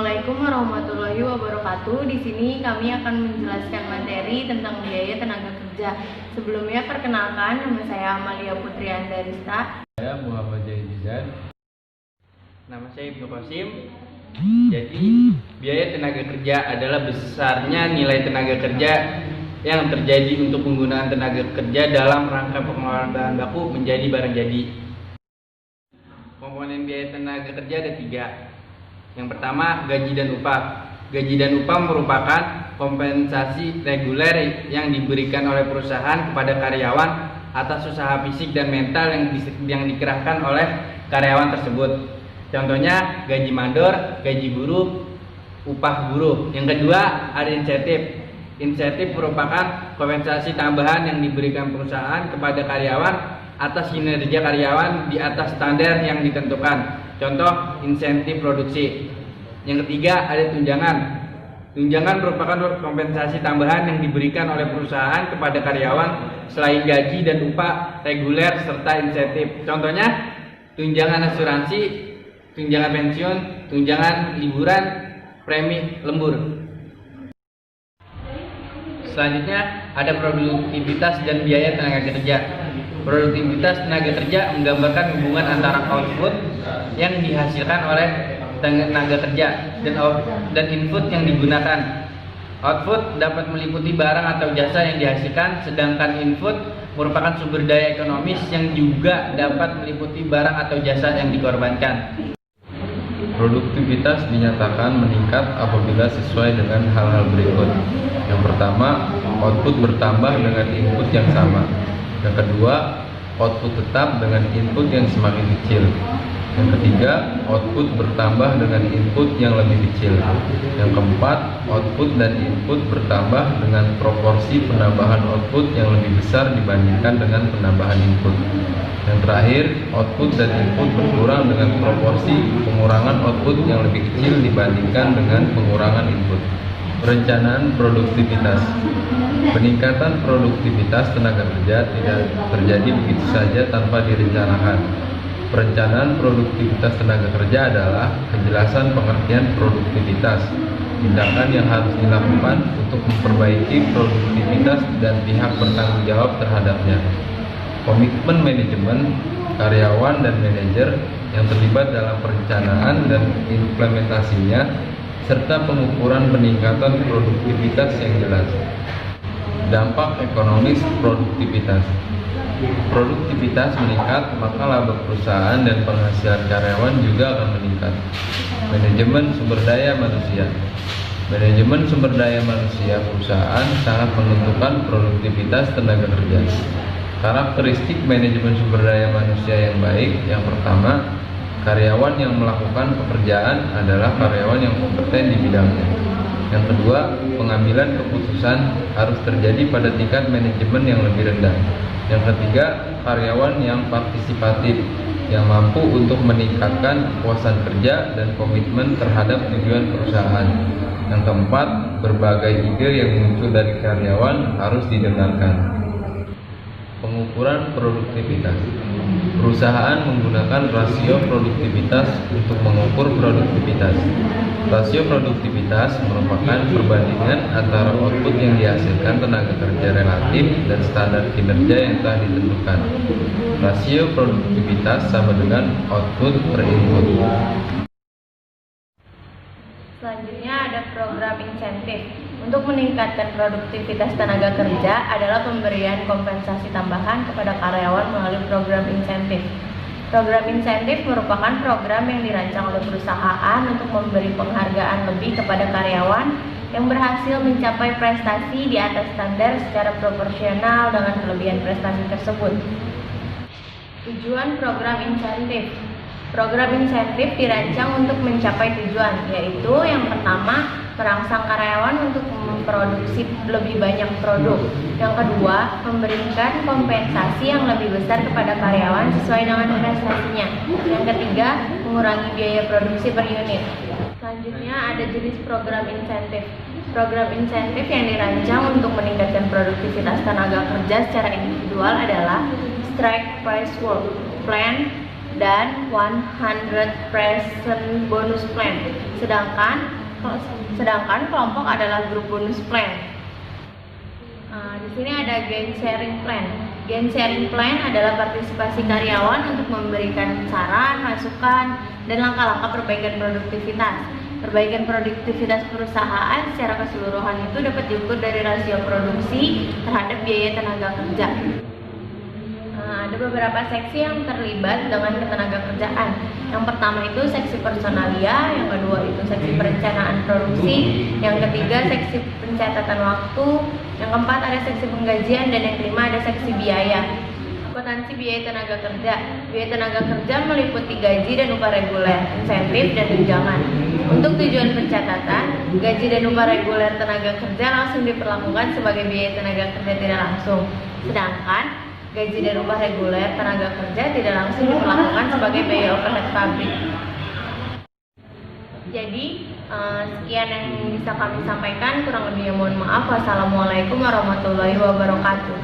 Assalamualaikum warahmatullahi wabarakatuh. Di sini kami akan menjelaskan materi tentang biaya tenaga kerja. Sebelumnya perkenalkan, nama saya Amalia Putri Andarista. Saya Muhammad Jahidizan. Nama saya Ibnu Qasim. Jadi, biaya tenaga kerja adalah besarnya nilai tenaga kerja yang terjadi untuk penggunaan tenaga kerja dalam rangka pengeluaran bahan baku menjadi barang jadi. Komponen biaya tenaga kerja ada 3. Yang pertama, gaji dan upah. Gaji dan upah merupakan kompensasi reguler yang diberikan oleh perusahaan kepada karyawan atas usaha fisik dan mental yang dikerahkan oleh karyawan tersebut. Contohnya gaji mandor, gaji buruh, upah buruh. Yang kedua, ada insentif. Insentif merupakan kompensasi tambahan yang diberikan perusahaan kepada karyawan atas kinerja karyawan di atas standar yang ditentukan. Contoh, insentif produksi. Yang ketiga, ada tunjangan. Tunjangan merupakan kompensasi tambahan yang diberikan oleh perusahaan kepada karyawan selain gaji dan upah reguler serta insentif. Contohnya, tunjangan asuransi, tunjangan pensiun, tunjangan liburan, premi lembur. Selanjutnya, ada produktivitas dan biaya tenaga kerja. Produktivitas tenaga kerja menggambarkan hubungan antara output yang dihasilkan oleh tenaga kerja dan input yang digunakan. Output dapat meliputi barang atau jasa yang dihasilkan, sedangkan input merupakan sumber daya ekonomis yang juga dapat meliputi barang atau jasa yang dikorbankan. Produktivitas dinyatakan meningkat apabila sesuai dengan hal-hal berikut. Yang pertama, output bertambah dengan input yang sama. Yang kedua, output tetap dengan input yang semakin kecil. Yang ketiga, output bertambah dengan input yang lebih kecil. Yang keempat, output dan input bertambah dengan proporsi penambahan output yang lebih besar dibandingkan dengan penambahan input. Yang terakhir, output dan input berkurang dengan proporsi pengurangan output yang lebih kecil dibandingkan dengan pengurangan input. Perencanaan produktivitas. Peningkatan produktivitas tenaga kerja tidak terjadi begitu saja tanpa direncanakan. Perencanaan produktivitas tenaga kerja adalah kejelasan pengertian produktivitas, tindakan yang harus dilakukan untuk memperbaiki produktivitas dan pihak bertanggung jawab terhadapnya. Komitmen manajemen, karyawan dan manajer yang terlibat dalam perencanaan dan implementasinya, serta pengukuran peningkatan produktivitas yang jelas. Dampak ekonomis produktivitas. Produktivitas meningkat, maka laba perusahaan dan penghasilan karyawan juga akan meningkat. Manajemen sumber daya manusia. Manajemen sumber daya manusia perusahaan sangat menentukan produktivitas tenaga kerja. Karakteristik manajemen sumber daya manusia yang baik. Yang pertama, karyawan yang melakukan pekerjaan adalah karyawan yang kompeten di bidangnya. Yang kedua, pengambilan keputusan harus terjadi pada tingkat manajemen yang lebih rendah. Yang ketiga, karyawan yang partisipatif, yang mampu untuk meningkatkan kepuasan kerja dan komitmen terhadap tujuan perusahaan. Yang keempat, berbagai ide yang muncul dari karyawan harus didengarkan. Pengukuran produktivitas. Perusahaan menggunakan rasio produktivitas untuk mengukur produktivitas. Rasio produktivitas merupakan perbandingan antara output yang dihasilkan tenaga kerja relatif dan standar kinerja yang telah ditentukan. Rasio produktivitas sama dengan output per input. Selanjutnya ada program insentif. Untuk meningkatkan produktivitas tenaga kerja adalah pemberian kompensasi tambahan kepada karyawan melalui program insentif. Program insentif merupakan program yang dirancang oleh perusahaan untuk memberi penghargaan lebih kepada karyawan yang berhasil mencapai prestasi di atas standar secara proporsional dengan kelebihan prestasi tersebut. Tujuan program insentif. Program insentif dirancang untuk mencapai tujuan, yaitu yang pertama, merangsang karyawan untuk memproduksi lebih banyak produk. Yang kedua, memberikan kompensasi yang lebih besar kepada karyawan sesuai dengan prestasinya. Yang ketiga, mengurangi biaya produksi per unit. Selanjutnya ada jenis program insentif. Program insentif yang dirancang untuk meningkatkan produktivitas tenaga kerja secara individual adalah Strike Price Work Plan, dan 100% bonus plan. Sedangkan kelompok adalah grup bonus plan. Di sini ada gain sharing plan. Gain sharing plan adalah partisipasi karyawan untuk memberikan saran, masukan, dan langkah-langkah perbaikan produktivitas. Perbaikan produktivitas perusahaan secara keseluruhan itu dapat diukur dari rasio produksi terhadap biaya tenaga kerja. Ada beberapa seksi yang terlibat dengan ketenaga kerjaan. Yang pertama itu seksi personalia, yang kedua itu seksi perencanaan produksi, yang ketiga seksi pencatatan waktu, yang keempat ada seksi penggajian, dan yang kelima ada seksi biaya. Akuntansi biaya tenaga kerja. Biaya tenaga kerja meliputi gaji dan upah reguler, insentif, dan tunjangan. Untuk tujuan pencatatan, gaji dan upah reguler tenaga kerja langsung diperlakukan sebagai biaya tenaga kerja tidak langsung. Sedangkan gaji dan upah reguler tenaga kerja tidak langsung diperlakukan sebagai biaya overhead pabrik. Jadi sekian yang bisa kami sampaikan, kurang lebihnya mohon maaf. Wassalamualaikum warahmatullahi wabarakatuh.